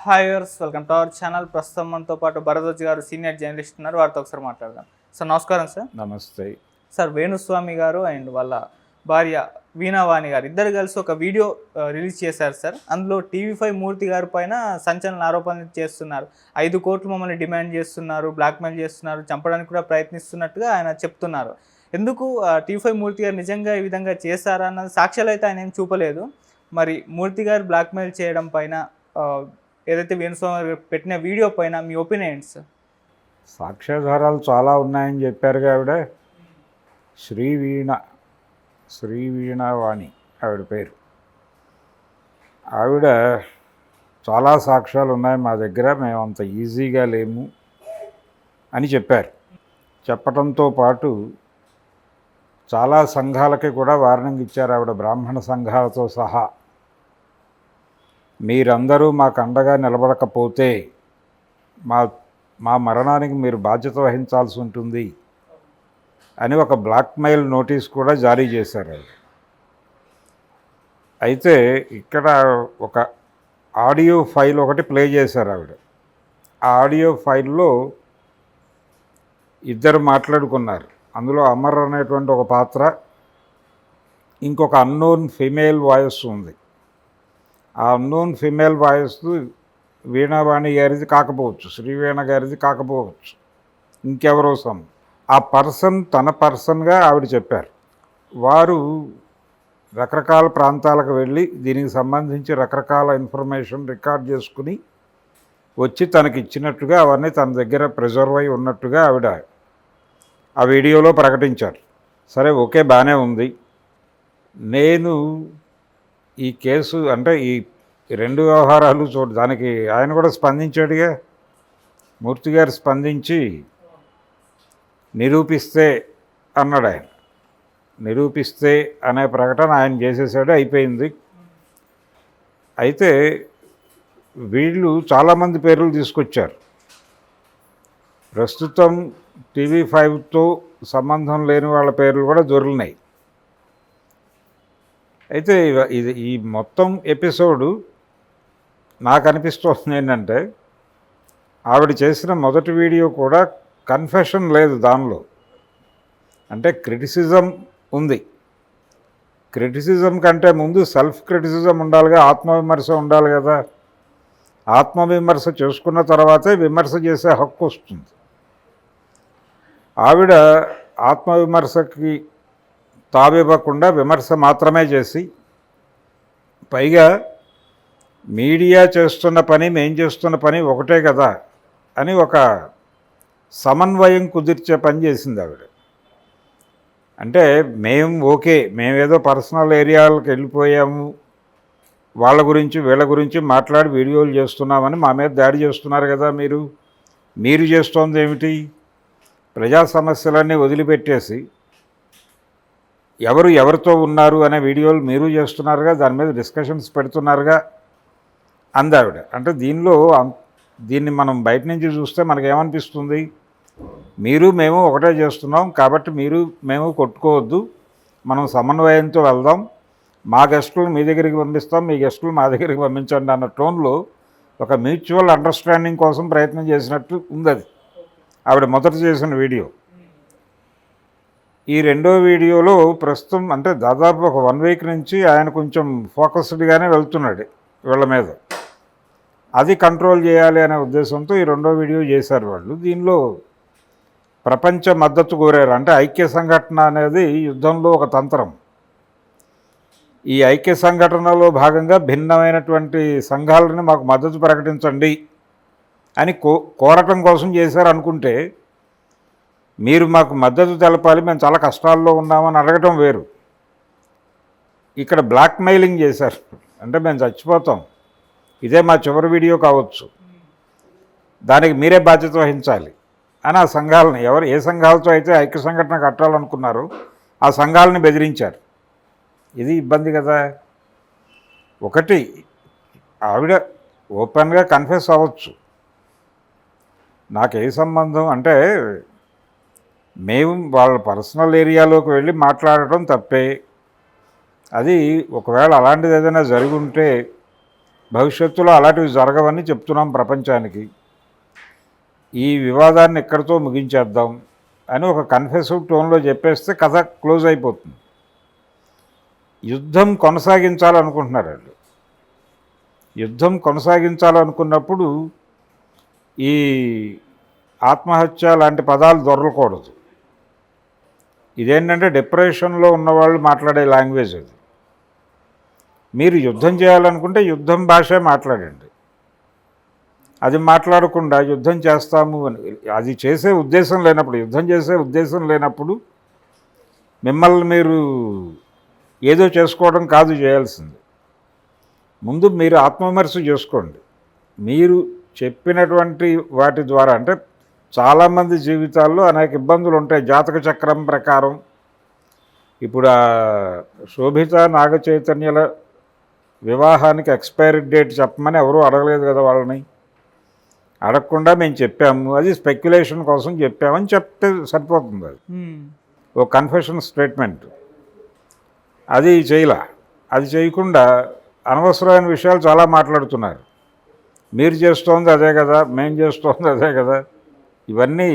Hi viewers, welcome to our channel. ప్రస్తుతం మనతో పాటు భరద్వాజ్ గారు సీనియర్ జర్నలిస్ట్ ఉన్నారు. వారితో ఒకసారి మాట్లాడదాం. సార్ నమస్కారం. సార్ నమస్తే. సార్ వేణుస్వామి గారు అండ్ వాళ్ళ భార్య వీణావాణి గారు ఇద్దరు కలిసి ఒక వీడియో రిలీజ్ చేశారు సార్. అందులో టీవీ5 మూర్తి గారి పైన సంచలన ఆరోపణలు చేస్తున్నారు. 5 కోట్లు మమ్మల్ని డిమాండ్ చేస్తున్నారు, బ్లాక్మెయిల్ చేస్తున్నారు, చంపడానికి కూడా ప్రయత్నిస్తున్నట్టుగా ఆయన చెప్తున్నారు. ఎందుకు టీవీ5 మూర్తి గారు నిజంగా ఈ విధంగా చేశారా అన్నది సాక్ష్యాలు అయితే ఆయన ఏం చూపలేదు. మరి మూర్తి గారు బ్లాక్మెయిల్ చేయడం పైన ఏదైతే వేణుస్వామి గారు పెట్టిన వీడియో పైన మీ ఒపీనియన్ సార్? సాక్ష్యాధారాలు చాలా ఉన్నాయని చెప్పారుగా ఆవిడ. శ్రీవీణావాణి ఆవిడ పేరు. ఆవిడ చాలా సాక్ష్యాలు ఉన్నాయి మా దగ్గర, మేము అంత ఈజీగా లేము అని చెప్పారు. చెప్పడంతో పాటు చాలా సంఘాలకి కూడా వార్నింగ్ ఇచ్చారు ఆవిడ, బ్రాహ్మణ సంఘాలతో సహా. మీరందరూ మాకు అండగా నిలబడకపోతే మా మరణానికి మీరు బాధ్యత వహించాల్సి ఉంటుంది అని ఒక బ్లాక్మెయిల్ నోటీస్ కూడా జారీ చేశారు. అయితే ఇక్కడ ఒక ఆడియో ఫైల్ ఒకటి ప్లే చేశారు ఆవిడ. ఆ ఆడియో ఫైల్లో ఇద్దరు మాట్లాడుకున్నారు. అందులో అమర్ అనేటువంటి ఒక పాత్ర, ఇంకొక అన్నోన్ ఫిమేల్ వాయిస్ ఉంది. ఆ అన్నోన్ ఫిమేల్ వాయిస్ వీణావాణి గారిది కాకపోవచ్చు, శ్రీవీణ గారిది కాకపోవచ్చు, ఇంకెవరో ఆ పర్సన్ తన పర్సన్గా ఆవిడ చెప్పారు. వారు రకరకాల ప్రాంతాలకు వెళ్ళి దీనికి సంబంధించి రకరకాల ఇన్ఫర్మేషన్ రికార్డ్ చేసుకుని వచ్చి తనకి ఇచ్చినట్టుగా, అవన్నీ తన దగ్గర ప్రిజర్వ్ అయి ఉన్నట్టుగా ఆవిడ ఆ వీడియోలో ప్రకటించారు. సరే, ఓకే, బాగానే ఉంది. నేను ఈ కేసు అంటే ఈ 2 వ్యవహారాలు దానికి ఆయన కూడా స్పందించాడుగా. మూర్తి గారు స్పందించి నిరూపిస్తే అన్నాడు. ఆయన నిరూపిస్తే అనే ప్రకటన ఆయన చేసేసాడు, అయిపోయింది. అయితే వీళ్ళు చాలామంది పేర్లు తీసుకొచ్చారు. ప్రస్తుతం టీవీ5తో సంబంధం లేని వాళ్ళ పేర్లు కూడా దొరికినాయి. అయితే ఈ మొత్తం ఎపిసోడు నాకు అనిపిస్తుంది ఏంటంటే, ఆవిడ చేసిన మొదటి వీడియో కూడా కన్ఫెషన్ లేదు దానిలో. అంటే క్రిటిసిజం ఉంది. క్రిటిసిజం కంటే ముందు సెల్ఫ్ క్రిటిసిజం ఉండాలిగా, ఆత్మవిమర్శ ఉండాలి కదా. ఆత్మవిమర్శ చేసుకున్న తర్వాతే విమర్శ చేసే హక్కు వస్తుంది. ఆవిడ ఆత్మవిమర్శకి తావివ్వకుండా విమర్శ మాత్రమే చేసి, పైగా మీడియా చేస్తున్న పని మేం చేస్తున్న పని ఒకటే కదా అని ఒక సమన్వయం కుదిర్చే పని చేసింది ఆవిడ. అంటే మేమేదో పర్సనల్ ఏరియాలకు వెళ్ళిపోయాము, వాళ్ళ గురించి వీళ్ళ గురించి మాట్లాడి వీడియోలు చేస్తున్నామని మా మీద దాడి చేస్తున్నారు కదా. మీరు చేస్తోంది ఏమిటి? ప్రజా సమస్యలన్నీ వదిలిపెట్టేసి ఎవరితో ఉన్నారు అనే వీడియోలు మీరు చేస్తున్నారుగా, దాని మీద డిస్కషన్స్ పెడుతున్నారుగా అందావిడ. అంటే దీన్ని మనం బయట నుంచి చూస్తే మనకేమనిపిస్తుంది? మేము ఒకటే చేస్తున్నాం కాబట్టి మేము కొట్టుకోవద్దు, మనం సమన్వయంతో వెళ్దాం, మా గెస్టులను మీ దగ్గరికి పంపిస్తాం, మీ గెస్టులు మా దగ్గరికి పంపించండి అన్న టోన్లో ఒక మ్యూచువల్ అండర్స్టాండింగ్ కోసం ప్రయత్నం చేసినట్టు ఉంది అది ఆవిడ మొదట చేసిన వీడియో. ఈ రెండో వీడియోలో ప్రస్తుతం అంటే దాదాపు ఒక 1 వీక్ నుంచి ఆయన కొంచెం ఫోకస్డ్గానే వెళ్తున్నాడు వీళ్ళ మీద. అది కంట్రోల్ చేయాలి అనే ఉద్దేశంతో ఈ రెండో వీడియో చేశారు వాళ్ళు. దీనిలో ప్రపంచ మద్దతు కోరారు. అంటే ఐక్య సంఘటన అనేది యుద్ధంలో ఒక తంత్రం. ఈ ఐక్య సంఘటనలో భాగంగా భిన్నమైనటువంటి సంఘాలని మాకు మద్దతు ప్రకటించండి అని కోరటం కోసం చేశారు అనుకుంటే, మీరు మాకు మద్దతు తెలపాలి, మేము చాలా కష్టాల్లో ఉన్నామని అడగటం వేరు. ఇక్కడ బ్లాక్మెయిలింగ్ చేశారు. అంటే మేము చచ్చిపోతాం, ఇదే మా చివరి వీడియో కావచ్చు, దానికి మీరే బాధ్యత వహించాలి అని ఆ సంఘాలని, ఏ సంఘాలతో అయితే ఐక్య సంఘటన కట్టాలనుకున్నారో ఆ సంఘాలని బెదిరించారు. ఇది ఇబ్బంది కదా. ఒకటి, ఆవిడ ఓపెన్గా కన్ఫెస్ అవ్వచ్చు, నాకే సంబంధం అంటే మేము వాళ్ళ పర్సనల్ ఏరియాలోకి వెళ్ళి మాట్లాడటం తప్పే. అది ఒకవేళ అలాంటిది ఏదైనా జరిగి ఉంటే భవిష్యత్తులో అలాంటివి జరగవని చెప్తున్నాం ప్రపంచానికి. ఈ వివాదాన్ని ఇక్కడితో ముగించేద్దాం అని ఒక కన్ఫెసివ్ టోన్లో చెప్పేస్తే కథ క్లోజ్ అయిపోతుంది. యుద్ధం కొనసాగించాలనుకుంటున్నారు వాళ్ళు. యుద్ధం కొనసాగించాలనుకున్నప్పుడు ఈ ఆత్మహత్య లాంటి పదాలు దొరకకూడదు. ఇదేంటంటే డిప్రెషన్లో ఉన్నవాళ్ళు మాట్లాడే లాంగ్వేజ్ అది. మీరు యుద్ధం చేయాలనుకుంటే యుద్ధం భాషే మాట్లాడండి. అది మాట్లాడకుండా యుద్ధం చేస్తాము అని అది చేసే ఉద్దేశం లేనప్పుడు, యుద్ధం చేసే ఉద్దేశం లేనప్పుడు మిమ్మల్ని మీరు ఏదో చేసుకోవడం కాదు చేయాల్సింది. ముందు మీరు ఆత్మవిమర్శ చేసుకోండి. మీరు చెప్పినటువంటి వాటి ద్వారా అంటే చాలామంది జీవితాల్లో అనేక ఇబ్బందులు ఉంటాయి. జాతక చక్రం ప్రకారం ఇప్పుడు శోభిత నాగ చైతన్యల వివాహానికి ఎక్స్పైరీ డేట్ చెప్పమని ఎవరూ అడగలేదు కదా వాళ్ళని. అడగకుండా మేము చెప్పాము, అది స్పెక్యులేషన్ కోసం చెప్పామని చెప్తే సరిపోతుంది. అది ఓ కన్ఫెషన్ స్టేట్మెంట్. అది చేయలా. అది చేయకుండా అనవసరమైన విషయాలు చాలా మాట్లాడుతున్నారు. మీరు చేస్తోంది అదే కదా, మేము చేస్తోంది అదే కదా. ఇవన్నీ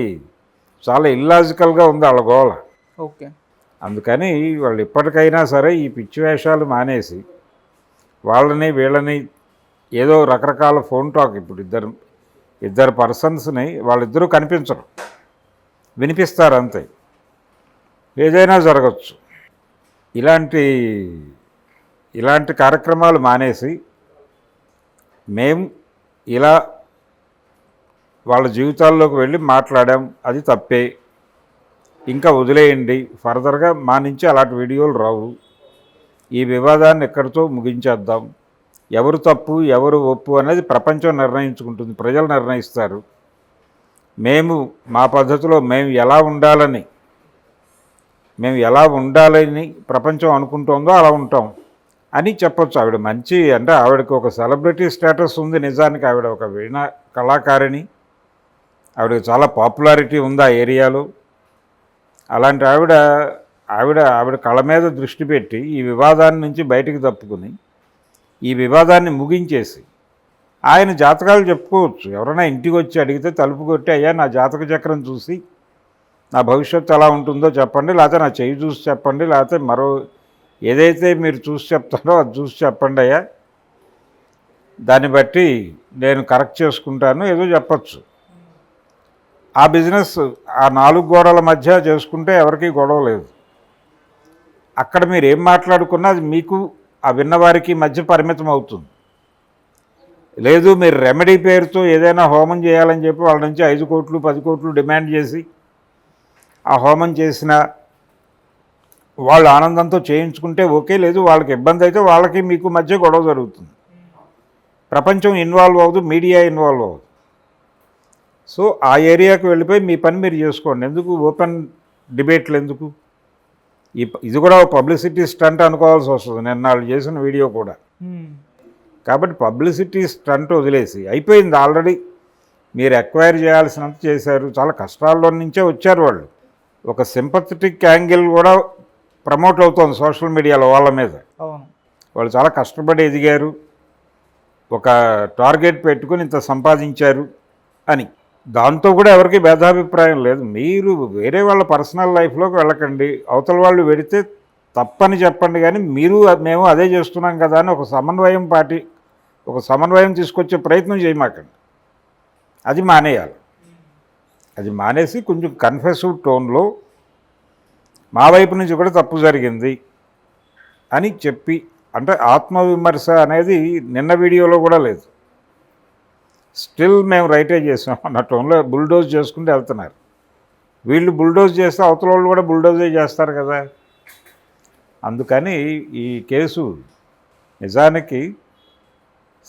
చాలా ఇల్లాజికల్గా ఉంది వాళ్ళ గోల. ఓకే. అందుకని వాళ్ళు ఇప్పటికైనా సరే ఈ పిచ్చి వేషాలు మానేసి వాళ్ళని వీళ్ళని ఏదో రకరకాల ఫోన్ టాక్. ఇప్పుడు ఇద్దరు పర్సన్స్ని వాళ్ళిద్దరూ కనిపించరు, వినిపిస్తారు అంతే. ఏదైనా జరగచ్చు. ఇలాంటి కార్యక్రమాలు మానేసి మేము ఇలా వాళ్ళ జీవితాల్లోకి వెళ్ళి మాట్లాడాం, అది తప్పే, ఇంకా వదిలేయండి, ఫర్దర్గా మా నుంచి అలాంటి వీడియోలు రావు, ఈ వివాదాన్ని ఎక్కడితో ముగించేద్దాం, ఎవరు తప్పు ఎవరు ఒప్పు అనేది ప్రపంచం నిర్ణయించుకుంటుంది, ప్రజలు నిర్ణయిస్తారు. మేము మా పద్ధతిలో మేము ఎలా ఉండాలని ప్రపంచం అనుకుంటుందో అలా ఉంటాం అని చెప్పొచ్చు. ఆవిడ మంచి అంటే ఆవిడకి ఒక సెలబ్రిటీ స్టేటస్ ఉంది. నిజానికి ఆవిడ ఒక వీణ కళాకారిణి, ఆవిడకి చాలా పాపులారిటీ ఉంది ఆ ఏరియాలో. అలాంటి ఆవిడ కళ మీద దృష్టి పెట్టి ఈ వివాదాన్ని నుంచి బయటికి తప్పుకుని ఈ వివాదాన్ని ముగించేసి ఆయన జాతకాలు చెప్పుకోవచ్చు. ఎవరైనా ఇంటికి వచ్చి అడిగితే తలుపు కొట్టి, అయ్యా నా జాతక చక్రం చూసి నా భవిష్యత్తు ఎలా ఉంటుందో చెప్పండి, లేకపోతే నా చెయ్యి చూసి చెప్పండి, లేకపోతే మరో ఏదైతే మీరు చూసి చెప్తారో అది చూసి చెప్పండి అయ్యా, దాన్ని బట్టి నేను కరెక్ట్ చేసుకుంటాను, ఏదో చెప్పచ్చు. ఆ బిజినెస్ ఆ 4 గోడల మధ్య చేసుకుంటే ఎవరికీ గొడవ లేదు. అక్కడ మీరు ఏం మాట్లాడుకున్నా అది మీకు ఆ విన్నవారికి మధ్య పరిమితం అవుతుంది. లేదు మీరు రెమెడీ పేరుతో ఏదైనా హోమం చేయాలని చెప్పి వాళ్ళ నుంచి 5 కోట్లు 10 కోట్లు డిమాండ్ చేసి ఆ హోమం చేసిన వాళ్ళు ఆనందంతో చేయించుకుంటే ఓకే. లేదు వాళ్ళకి ఇబ్బంది అయితే వాళ్ళకి మీకు మధ్య గొడవ జరుగుతుంది. ప్రపంచం ఇన్వాల్వ్ అవ్వదు, మీడియా ఇన్వాల్వ్ అవ్వదు. సో ఆ ఏరియాకి వెళ్ళిపోయి మీ పని మీరు చేసుకోండి. ఎందుకు ఓపెన్ డిబేట్లు ఎందుకు? ఇది కూడా పబ్లిసిటీ స్టంట్ అనుకోవాల్సి వస్తుంది. నేను వాళ్ళు చేసిన వీడియో కూడా. కాబట్టి పబ్లిసిటీ స్టంట్ వదిలేసి అయిపోయింది. ఆల్రెడీ మీరు ఎక్వైర్ చేయాల్సినంత చేశారు. చాలా కష్టాల్లో నుంచే వచ్చారు వాళ్ళు. ఒక సింపథెటిక్ యాంగిల్ కూడా ప్రమోట్ అవుతోంది సోషల్ మీడియాలో వాళ్ళ మీద. వాళ్ళు చాలా కష్టపడి ఎదిగారు, ఒక టార్గెట్ పెట్టుకుని ఇంత సంపాదించారు అని. దాంతో కూడా ఎవరికి భేదాభిప్రాయం లేదు. మీరు వేరే వాళ్ళ పర్సనల్ లైఫ్లోకి వెళ్ళకండి. అవతల వాళ్ళు వెడితే తప్పని చెప్పండి, కానీ మేము అదే చేస్తున్నాం కదా అని ఒక సమన్వయం తీసుకొచ్చే ప్రయత్నం చేయమాకండి. అది మానేయాలి. అది మానేసి కొంచెం కన్ఫెసివ్ టోన్లో మా వైపు నుంచి కూడా తప్పు జరిగింది అని చెప్పి, అంటే ఆత్మవిమర్శ అనేది నిన్న వీడియోలో కూడా లేదు. స్టిల్ మేము రైటే చేసాం అన్న టోన్లో బుల్డోజ్ చేసుకుంటూ వెళ్తున్నారు. వీళ్ళు బుల్డోజ్ చేస్తే అవతల వాళ్ళు కూడా బుల్డోజే చేస్తారు కదా. అందుకని ఈ కేసు నిజానికి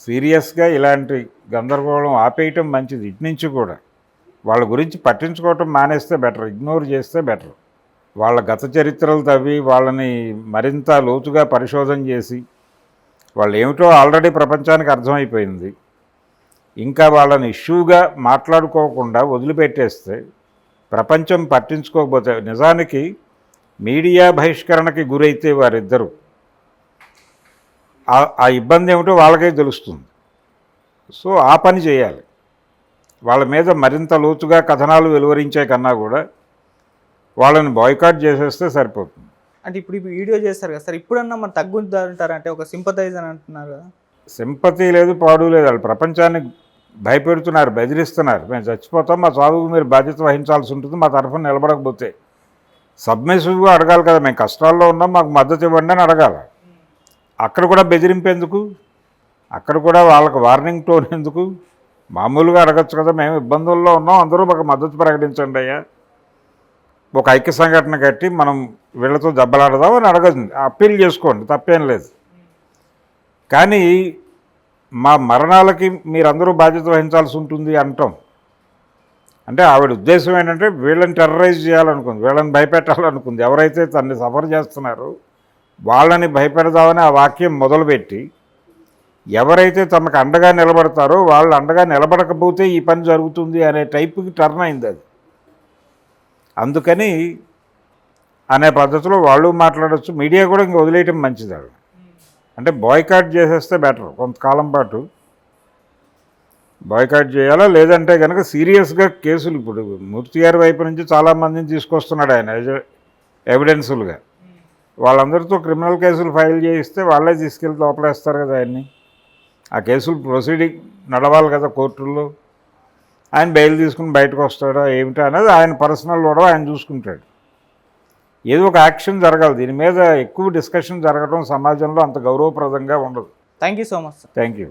సీరియస్గా ఇలాంటి గందరగోళం ఆపేయటం మంచిది. ఇటు నుంచి కూడా వాళ్ళ గురించి పట్టించుకోవటం మానేస్తే బెటర్, ఇగ్నోర్ చేస్తే బెటర్. వాళ్ళ గత చరిత్రలు తవ్వి వాళ్ళని మరింత లోతుగా పరిశోధన చేసి వాళ్ళు ఏమిటో ఆల్రెడీ ప్రపంచానికి అర్థమైపోయింది. ఇంకా వాళ్ళని ఇష్యూగా మాట్లాడుకోకుండా వదిలిపెట్టేస్తే ప్రపంచం పట్టించుకోకపోతే, నిజానికి మీడియా బహిష్కరణకి గురైతే వారిద్దరూ ఆ ఇబ్బంది ఏమిటో వాళ్ళకే తెలుస్తుంది. సో ఆ పని చేయాలి. వాళ్ళ మీద మరింత లోతుగా కథనాలు వెలువరించే కన్నా కూడా వాళ్ళని బాయ్కాట్ చేసేస్తే సరిపోతుంది. అంటే ఇప్పుడు ఈ వీడియో చేస్తారు కదా సార్, ఇప్పుడన్నా మరి తగ్గుతారంటారు, అంటే ఒక సింపథైజ్ అని అంటున్నారు కదా. సింపతి లేదు, పాడు లేదు. వాళ్ళు ప్రపంచాన్ని భయపెడుతున్నారు, బెదిరిస్తున్నారు. మేము చచ్చిపోతాం, మా చదువుకు మీరు బాధ్యత వహించాల్సి ఉంటుంది, మా తరఫున నిలబడకపోతే. సబ్మిసివ్గా అడగాలి కదా, మేము కష్టాల్లో ఉన్నాం, మాకు మద్దతు ఇవ్వండి అని అడగాలి. అక్కడ కూడా బెదిరింపు ఎందుకు? అక్కడ కూడా వాళ్ళకి వార్నింగ్ టోన్ ఎందుకు? మామూలుగా అడగచ్చు కదా, మేము ఇబ్బందుల్లో ఉన్నాం, అందరూ మాకు మద్దతు ప్రకటించండి అయ్యా, ఒక ఐక్య సంఘటన కట్టి మనం వీళ్ళతో దెబ్బలాడదాం అని అడగదు. అప్పీల్ చేసుకోండి, తప్పేం లేదు. కానీ మా మరణాలకి మీరందరూ బాధ్యత వహించాల్సి ఉంటుంది అంటాం. అంటే ఆవిడ ఉద్దేశం ఏంటంటే వీళ్ళని టెర్రరైజ్ చేయాలనుకుంది, వీళ్ళని భయపెట్టాలనుకుంది. ఎవరైతే తనని సఫర్ చేస్తున్నారో వాళ్ళని భయపెడదామని ఆ వాక్యం మొదలుపెట్టి, ఎవరైతే తమకు అండగా నిలబడతారో వాళ్ళు అండగా నిలబడకపోతే ఈ పని జరుగుతుంది అనే టైపుకి టర్న్ అయింది అది. అందుకని అనే పద్ధతిలో వాళ్ళు మాట్లాడచ్చు. మీడియా కూడా ఇంక వదిలేయటం మంచిది. అంటే బాయ్కాట్ చేసేస్తే బెటర్. కొంతకాలం పాటు బాయ్కాట్ చేయాలా, లేదంటే కనుక సీరియస్గా కేసులు, ఇప్పుడు మూర్తి గారి వైపు నుంచి చాలామందిని తీసుకొస్తున్నాడు ఆయన ఎవిడెన్సులుగా. వాళ్ళందరితో క్రిమినల్ కేసులు ఫైల్ చేయిస్తే వాళ్ళే తీసుకెళ్ళి లోపలేస్తారు కదా ఆయన్ని. ఆ కేసులు ప్రొసీడింగ్ నడవాలి కదా కోర్టుల్లో. ఆయన బెయిల్ తీసుకుని బయటకు వస్తాడా ఏమిటా అనేది ఆయన పర్సనల్ గొడవ ఆయన చూసుకుంటాడు. ఏదో ఒక యాక్షన్ జరగాలి. దీని మీద ఎక్కువ డిస్కషన్ జరగడం సమాజంలో అంత గౌరవప్రదంగా ఉండదు. Thank you so much sir. Thank you.